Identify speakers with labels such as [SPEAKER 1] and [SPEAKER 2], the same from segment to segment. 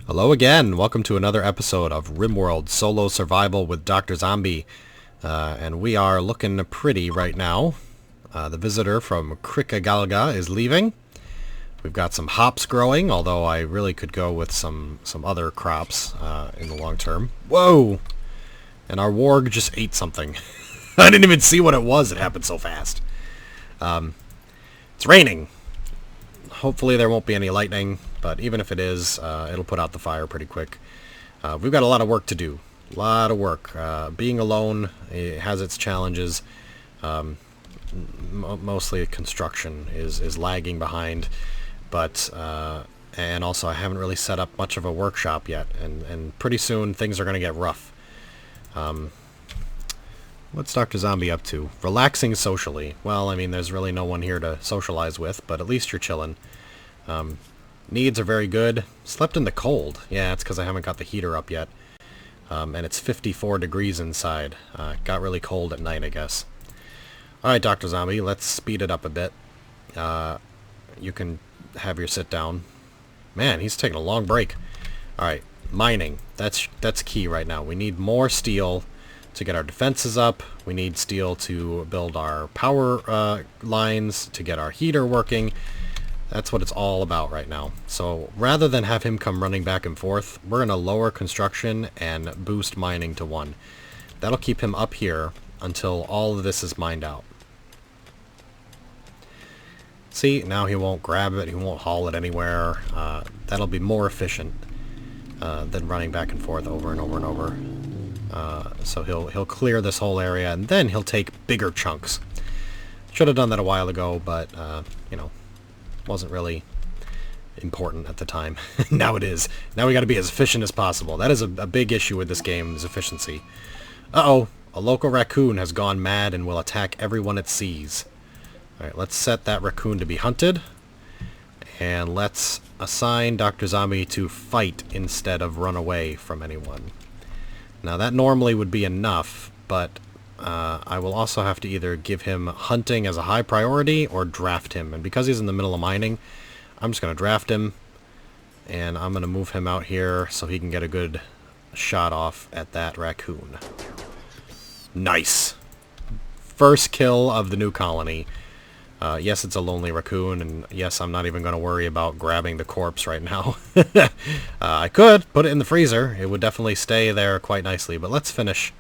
[SPEAKER 1] Hello again. Welcome to another episode of RIMWORLD Solo Survival with Doctrzombie. And we are looking pretty right now. The visitor from Krikagalga is leaving. We've got some hops growing, although I really could go with some other crops in the long term. Whoa! And our warg just ate something. I didn't even see what it was. It happened so fast. It's raining. Hopefully there won't be any lightning, but even if it is, it'll put out the fire pretty quick. We've got a lot of work to do. A lot of work. Being alone, it has its challenges. Mostly construction is lagging behind, but and also I haven't really set up much of a workshop yet, and pretty soon things are going to get rough. What's Doctrzombie up to? Relaxing socially. Well, I mean, there's really no one here to socialize with, but at least you're chilling. Needs are very good. Slept in the cold. Yeah, it's because I haven't got the heater up yet. And it's 54 degrees inside. Got really cold at night, I guess. Alright, Doctrzombie, let's speed it up a bit. You can have your sit down. Man, he's taking a long break. Alright, mining. That's key right now. We need more steel to get our defenses up. We need steel to build our power lines, to get our heater working. That's what it's all about right now. So rather than have him come running back and forth, we're going to lower construction and boost mining to 1. That'll keep him up here until all of this is mined out. See, now he won't grab it, he won't haul it anywhere. That'll be more efficient than running back and forth over and over and over. So he'll clear this whole area, and then he'll take bigger chunks. Should have done that a while ago, but, you know, wasn't really important at the time. Now it is. Now we got to be as efficient as possible. That is a big issue with this game, is efficiency. Uh-oh, a local raccoon has gone mad and will attack everyone it sees. Alright, let's set that raccoon to be hunted. And let's assign Doctrzombie to fight instead of run away from anyone. Now that normally would be enough, but I will also have to either give him hunting as a high priority or draft him. And because he's in the middle of mining, I'm just going to draft him. And I'm going to move him out here so he can get a good shot off at that raccoon. Nice! First kill of the new colony. Yes, it's a lonely raccoon, and yes, I'm not even going to worry about grabbing the corpse right now. I could put it in the freezer. It would definitely stay there quite nicely, but let's finish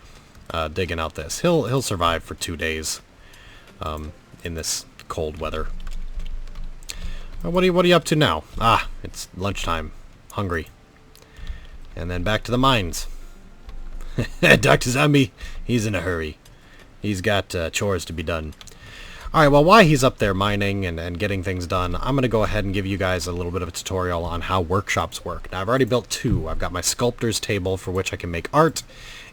[SPEAKER 1] digging out this. He'll survive for 2 days in this cold weather. What are you up to now? Ah, it's lunchtime. Hungry. And then back to the mines. Doctrzombie, he's in a hurry. He's got chores to be done. Alright, well, while he's up there mining and getting things done, I'm going to go ahead and give you guys a little bit of a tutorial on how workshops work. Now, I've already built 2. I've got my sculptor's table, for which I can make art,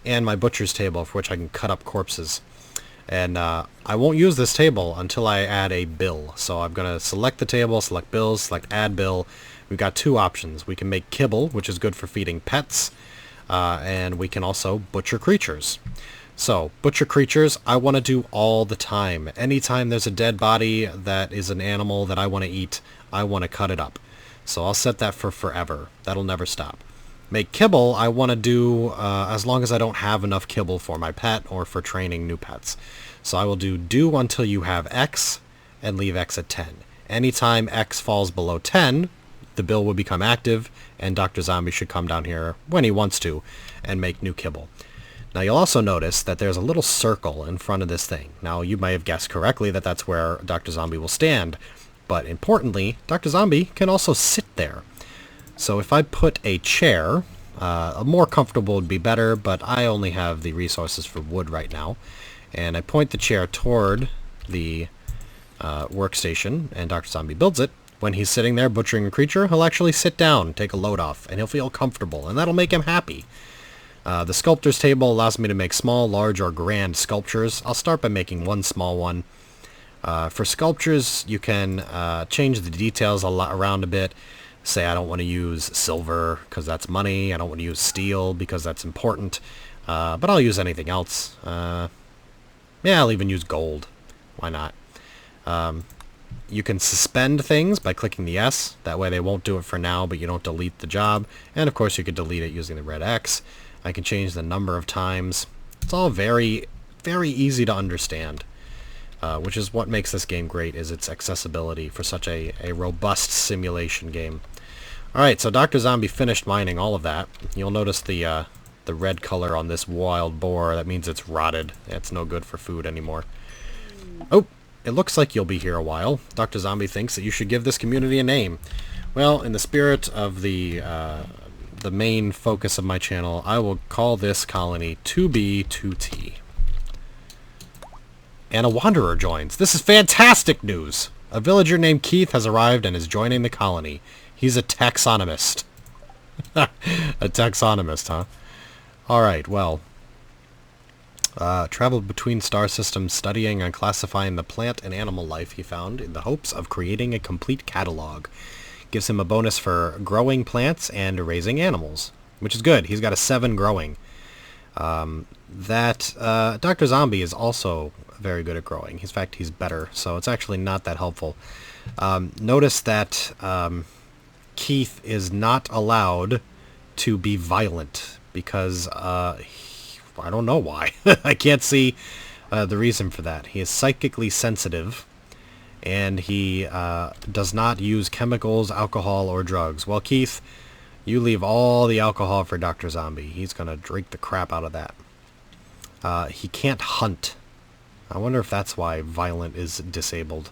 [SPEAKER 1] and my butcher's table, for which I can cut up corpses. And I won't use this table until I add a bill. So I'm going to select the table, select bills, select add bill. We've got 2 options. We can make kibble, which is good for feeding pets, and we can also butcher creatures. So, butcher creatures, I want to do all the time. Anytime there's a dead body that is an animal that I want to eat, I want to cut it up. So I'll set that for forever. That'll never stop. Make kibble, I want to do as long as I don't have enough kibble for my pet or for training new pets. So I will do until you have X and leave X at 10. Anytime X falls below 10, the bill will become active, and Doctrzombie should come down here when he wants to and make new kibble. Now you'll also notice that there's a little circle in front of this thing. Now you may have guessed correctly that that's where Doctrzombie will stand, but importantly, Doctrzombie can also sit there. So if I put a chair, a more comfortable would be better, but I only have the resources for wood right now, and I point the chair toward the workstation, and Doctrzombie builds it. When he's sitting there butchering a creature, he'll actually sit down, take a load off, and he'll feel comfortable, and that'll make him happy. The sculptor's table allows me to make small, large, or grand sculptures. I'll start by making one small one. For sculptures, you can change the details around a bit. Say I don't want to use silver because that's money. I don't want to use steel because that's important. But I'll use anything else. Yeah, I'll even use gold. Why not? You can suspend things by clicking the S. That way they won't do it for now, but you don't delete the job. And of course you could delete it using the red X. I can change the number of times. It's all very, very easy to understand, which is what makes this game great, is its accessibility for such a robust simulation game. Alright, so Doctrzombie finished mining all of that. You'll notice the red color on this wild boar. That means it's rotted. It's no good for food anymore. Oh! It looks like you'll be here a while. Doctrzombie thinks that you should give this community a name. Well, in the spirit of the main focus of my channel, I will call this colony 2B2T. And a wanderer joins. This is fantastic news! A villager named Keith has arrived and is joining the colony. He's a taxonomist. A taxonomist, huh? Alright, well... traveled between star systems studying and classifying the plant and animal life he found in the hopes of creating a complete catalog. Gives him a bonus for growing plants and raising animals, which is good. He's got a 7 growing. Doctrzombie is also very good at growing. In fact, he's better, so it's actually not that helpful. Notice that Keith is not allowed to be violent because I don't know why. I can't see the reason for that. He is psychically sensitive, and he does not use chemicals, alcohol, or drugs. Well, Keith, you leave all the alcohol for Doctrzombie. He's going to drink the crap out of that. He can't hunt. I wonder if that's why violent is disabled.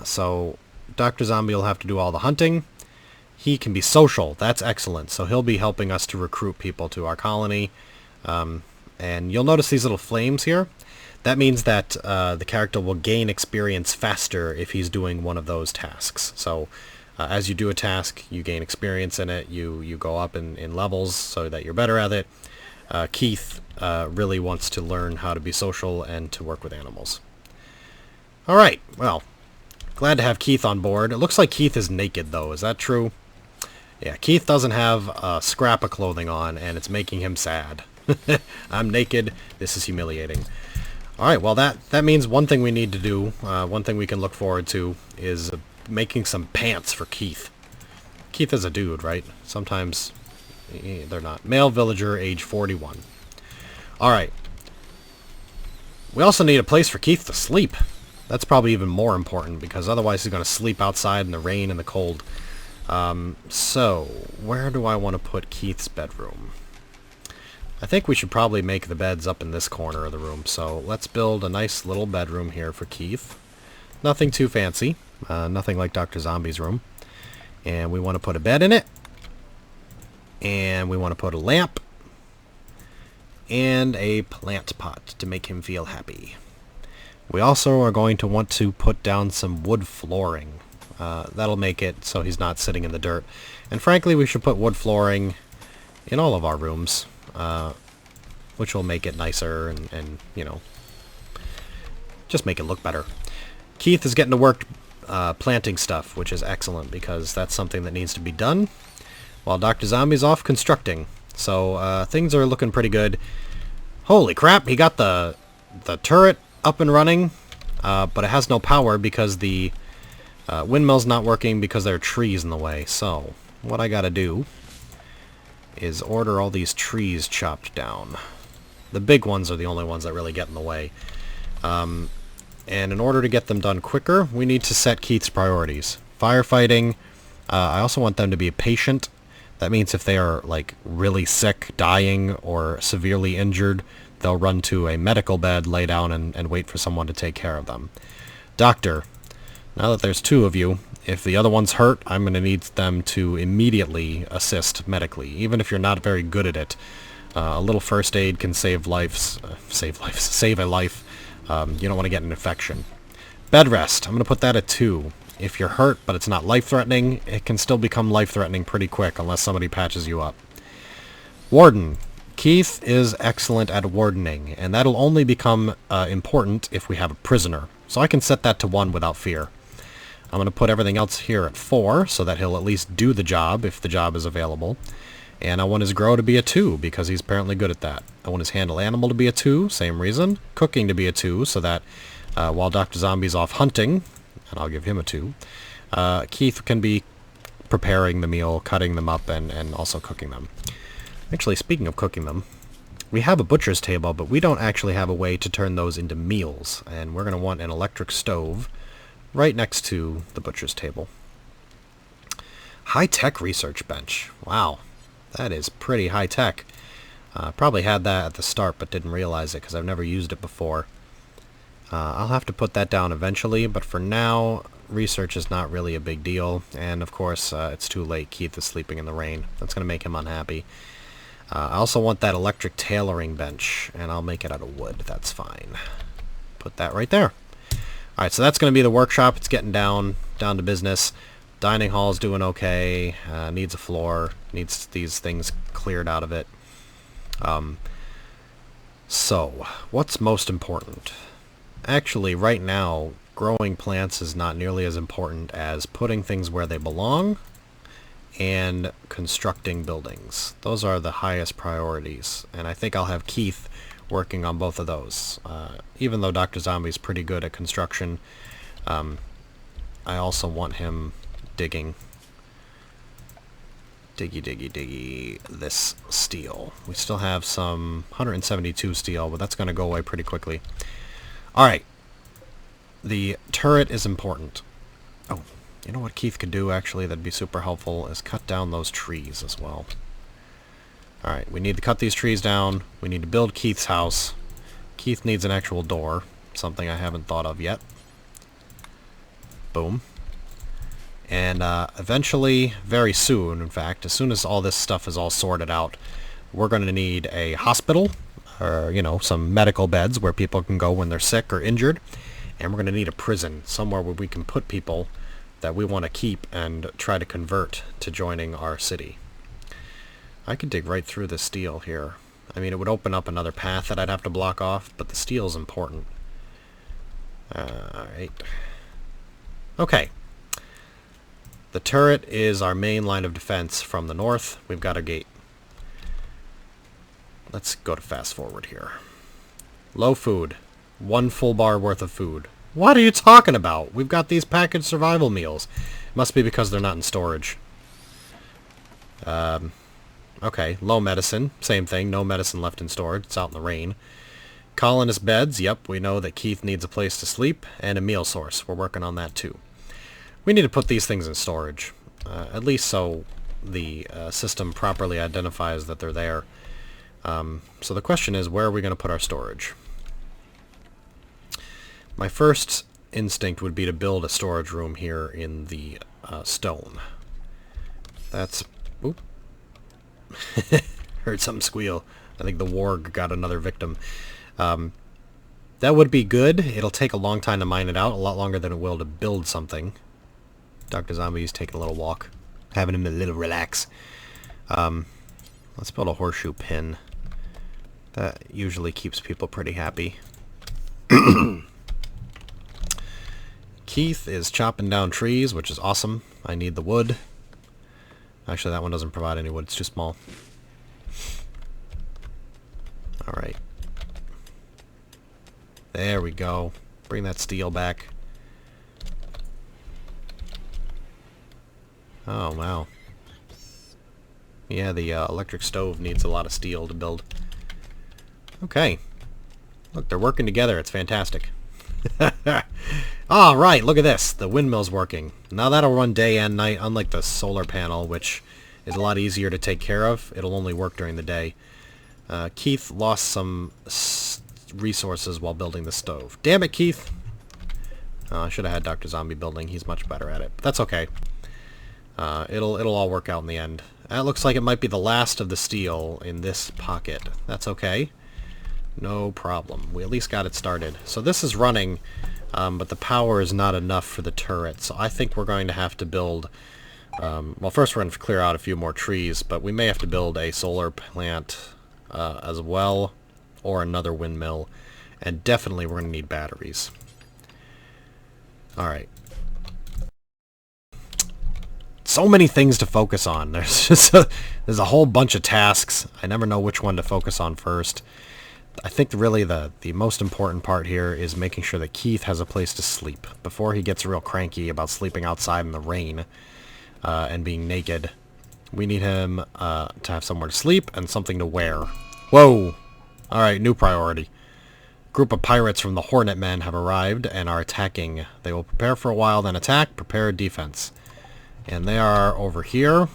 [SPEAKER 1] So Doctrzombie will have to do all the hunting. He can be social. That's excellent. So he'll be helping us to recruit people to our colony. And you'll notice these little flames here. That means that the character will gain experience faster if he's doing one of those tasks. So as you do a task, you gain experience in it. You go up in levels so that you're better at it. Keith really wants to learn how to be social and to work with animals. Alright, well, glad to have Keith on board. It looks like Keith is naked, though. Is that true? Yeah, Keith doesn't have a scrap of clothing on, and it's making him sad. I'm naked. This is humiliating. Alright, well that means one thing we need to do, one thing we can look forward to, is making some pants for Keith. Keith is a dude, right? Sometimes they're not. Male villager, age 41. Alright. We also need a place for Keith to sleep. That's probably even more important, because otherwise he's going to sleep outside in the rain and the cold. So, where do I want to put Keith's bedroom? I think we should probably make the beds up in this corner of the room, so let's build a nice little bedroom here for Keith. Nothing too fancy, nothing like Doctrzombie's room. And we want to put a bed in it, and we want to put a lamp, and a plant pot to make him feel happy. We also are going to want to put down some wood flooring. That'll make it so he's not sitting in the dirt. And frankly, we should put wood flooring in all of our rooms. Which will make it nicer and, you know, just make it look better. Keith is getting to work planting stuff, which is excellent because that's something that needs to be done, while Doctrzombie's off constructing. So things are looking pretty good. Holy crap, he got the turret up and running, but it has no power because the windmill's not working because there are trees in the way. So what I gotta do is order all these trees chopped down. The big ones are the only ones that really get in the way. And in order to get them done quicker, we need to set Keith's priorities. Firefighting, I also want them to be patient. That means if they are like really sick, dying, or severely injured, they'll run to a medical bed, lay down, and wait for someone to take care of them. Doctor, now that there's 2 of you, if the other one's hurt, I'm going to need them to immediately assist medically, even if you're not very good at it. A little first aid can save lives. Save a life. You don't want to get an infection. Bed rest, I'm going to put that at 2. If you're hurt, but it's not life-threatening, it can still become life-threatening pretty quick unless somebody patches you up. Warden. Keith is excellent at wardening, and that'll only become important if we have a prisoner. So I can set that to 1 without fear. I'm going to put everything else here at 4, so that he'll at least do the job, if the job is available. And I want his grow to be a 2, because he's apparently good at that. I want his handle animal to be a 2, same reason. Cooking to be a 2, so that while Doctrzombie's off hunting, and I'll give him a 2. Keith can be preparing the meal, cutting them up, and also cooking them. Actually, speaking of cooking them, we have a butcher's table, but we don't actually have a way to turn those into meals, and we're going to want an electric stove right next to the butcher's table. High-tech research bench. Wow, that is pretty high-tech. Probably had that at the start, but didn't realize it because I've never used it before. I'll have to put that down eventually, but for now, research is not really a big deal. And of course, it's too late. Keith is sleeping in the rain. That's going to make him unhappy. I also want that electric tailoring bench, and I'll make it out of wood. That's fine. Put that right there. Alright, so that's going to be the workshop. It's getting down to business. Dining hall's doing okay. Needs a floor. Needs these things cleared out of it. So, what's most important? Actually, right now, growing plants is not nearly as important as putting things where they belong and constructing buildings. Those are the highest priorities, and I think I'll have Keith working on both of those. Even though Doctrzombie is pretty good at construction, I also want him digging. Diggy this steel. We still have some 172 steel, but that's going to go away pretty quickly. Alright. The turret is important. Oh, you know what Keith could do, actually, that'd be super helpful, is cut down those trees as well. Alright, we need to cut these trees down. We need to build Keith's house. Keith needs an actual door, something I haven't thought of yet. Boom. And eventually, very soon, in fact, as soon as all this stuff is all sorted out, we're going to need a hospital, or, you know, some medical beds where people can go when they're sick or injured. And we're going to need a prison, somewhere where we can put people that we want to keep and try to convert to joining our city. I could dig right through the steel here. I mean, it would open up another path that I'd have to block off, but the steel's important. Alright. Okay. The turret is our main line of defense from the north. We've got a gate. Let's go to fast forward here. Low food. 1 full bar worth of food. What are you talking about? We've got these packaged survival meals. Must be because they're not in storage. Okay, low medicine. Same thing. No medicine left in storage. It's out in the rain. Colonist beds. Yep, we know that Keith needs a place to sleep. And a meal source. We're working on that too. We need to put these things in storage, at least so the system properly identifies that they're there. So the question is, where are we going to put our storage? My first instinct would be to build a storage room here in the stone. That's... Oop. Heard something squeal. I think the warg got another victim. That would be good. It'll take a long time to mine it out, a lot longer than it will to build something. Doctrzombie's taking a little walk, having him a little relax. Let's build a horseshoe pin. That usually keeps people pretty happy. Keith is chopping down trees, which is awesome. I need the wood. Actually, that one doesn't provide any wood. It's too small. Alright. There we go. Bring that steel back. Oh, wow. Yeah, the electric stove needs a lot of steel to build. Okay. Look, they're working together. It's fantastic. Alright, look at this. The windmill's working. Now that'll run day and night, unlike the solar panel, which is a lot easier to take care of. It'll only work during the day. Keith lost some resources while building the stove. Damn it, Keith! I should have had Doctrzombie building. He's much better at it. But that's okay. It'll all work out in the end. That looks like it might be the last of the steel in this pocket. That's okay. No problem. We at least got it started. So this is running, but the power is not enough for the turret. So I think we're going to have to build... well, first we're going to clear out a few more trees, but we may have to build a solar plant as well, or another windmill. And definitely we're going to need batteries. Alright. So many things to focus on. There's just there's a whole bunch of tasks. I never know which one to focus on first. I think really the most important part here is making sure that Keith has a place to sleep. Before he gets real cranky about sleeping outside in the rain and being naked, we need him to have somewhere to sleep and something to wear. Whoa! Alright, new priority. Group of pirates from the Hornet Men have arrived and are attacking. They will prepare for a while, then attack, prepare defense. And they are over here.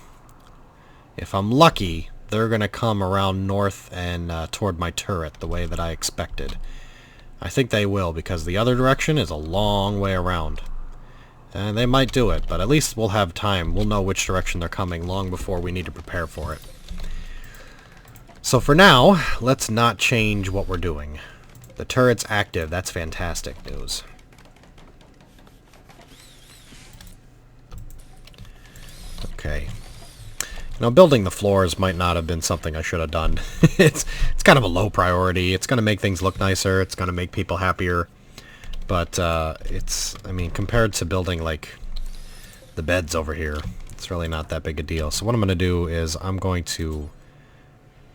[SPEAKER 1] If I'm lucky, they're going to come around north and toward my turret the way that I expected. I think they will, because the other direction is a long way around. And they might do it, but at least we'll have time. We'll know which direction they're coming long before we need to prepare for it. So for now, let's not change what we're doing. The turret's active. That's fantastic news. Okay. Now, building the floors might not have been something I should have done. It's kind of a low priority. It's going to make things look nicer. It's going to make people happier. But I mean, compared to building, like, the beds over here, it's really not that big a deal. So what I'm going to do is I'm going to...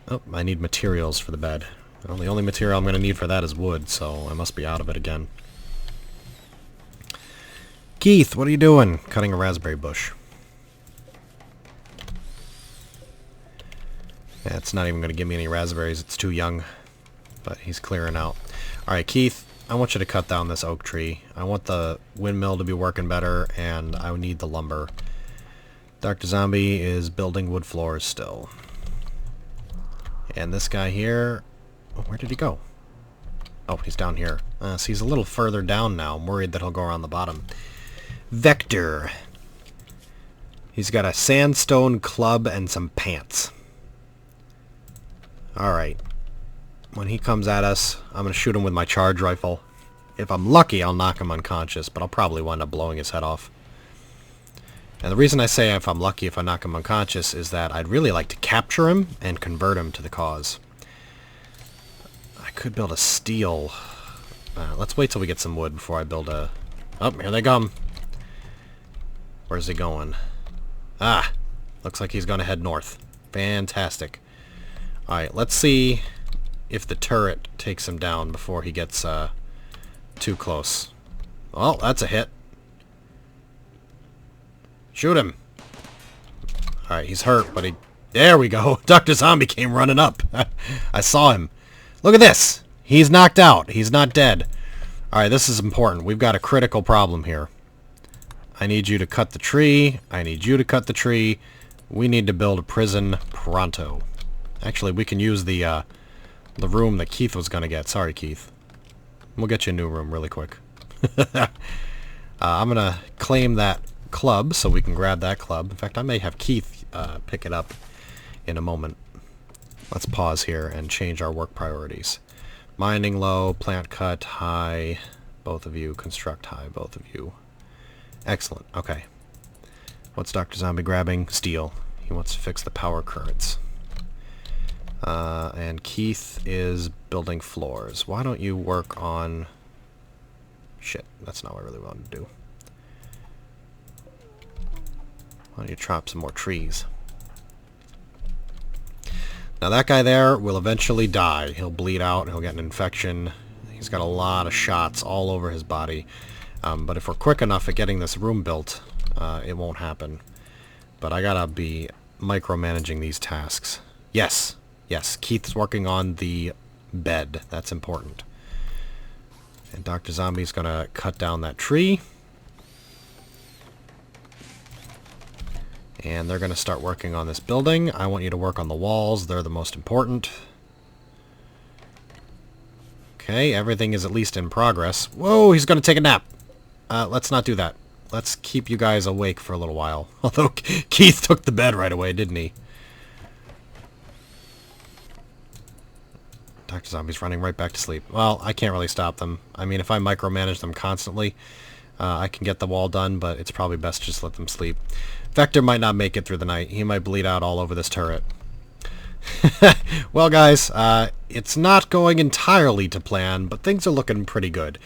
[SPEAKER 1] Oh, I need materials for the bed. Well, the only material I'm going to need for that is wood, so I must be out of it again. Keith, what are you doing? Cutting a raspberry bush. Yeah, it's not even going to give me any raspberries. It's too young. But he's clearing out. Alright, Keith, I want you to cut down this oak tree. I want the windmill to be working better, and I need the lumber. Doctrzombie is building wood floors still. And this guy here... Oh, where did he go? Oh, he's down here. So he's a little further down now. I'm worried that he'll go around the bottom. Vector. He's got a sandstone club and some pants. Alright. When he comes at us, I'm going to shoot him with my charge rifle. If I'm lucky, I'll knock him unconscious, but I'll probably wind up blowing his head off. And the reason I say if I'm lucky if I knock him unconscious is that I'd really like to capture him and convert him to the cause. I could build a steel. Let's wait till we get some wood before I build a... Oh, here they come. Where's he going? Ah! Looks like he's going to head north. Fantastic. Alright, let's see if the turret takes him down before he gets too close. Well, that's a hit. Shoot him. Alright, he's hurt, but he... There we go. Doctrzombie came running up. I saw him. Look at this. He's knocked out. He's not dead. Alright, this is important. We've got a critical problem here. I need you to cut the tree. I need you to cut the tree. We need to build a prison pronto. Actually, we can use the room that Keith was going to get. Sorry, Keith. We'll get you a new room really quick. I'm going to claim that club so we can grab that club. In fact, I may have Keith pick it up in a moment. Let's pause here and change our work priorities. Mining low, plant cut high, both of you. Construct high, both of you. Excellent. Okay. What's Doctrzombie grabbing? Steel. He wants to fix the power currents. And Keith is building floors. Why don't you work on... Shit, that's not what I really wanted to do. Why don't you chop some more trees? Now that guy there will eventually die. He'll bleed out, he'll get an infection. He's got a lot of shots all over his body. But if we're quick enough at getting this room built, it won't happen. But I gotta be micromanaging these tasks. Yes! Yes, Keith's working on the bed. That's important. And Doctrzombie's gonna cut down that tree. And they're gonna start working on this building. I want you to work on the walls. They're the most important. Okay, everything is at least in progress. Whoa, he's gonna take a nap. Let's not do that. Let's keep you guys awake for a little while. Although Keith took the bed right away, didn't he? Doctrzombie's running right back to sleep. Well, I can't really stop them. I mean, if I micromanage them constantly, I can get the wall done, but it's probably best to just let them sleep. Vector might not make it through the night. He might bleed out all over this turret. Well, guys, it's not going entirely to plan, but things are looking pretty good.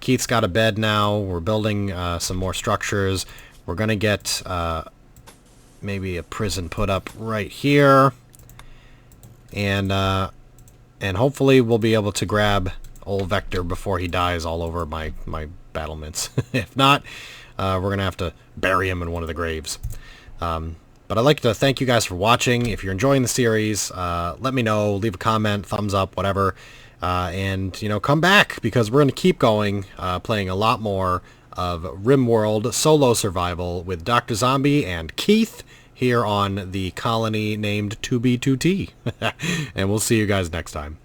[SPEAKER 1] Keith's got a bed now. We're building some more structures. We're going to get maybe a prison put up right here. And and hopefully we'll be able to grab old Vector before he dies all over my battlements. If not, we're going to have to bury him in one of the graves. But I'd like to thank you guys for watching. If you're enjoying the series, let me know. Leave a comment, thumbs up, whatever. And, you know, come back, because we're going to keep going, playing a lot more of RimWorld Solo Survival with Doctrzombie and Keith here on the colony named 2B2T. And we'll see you guys next time.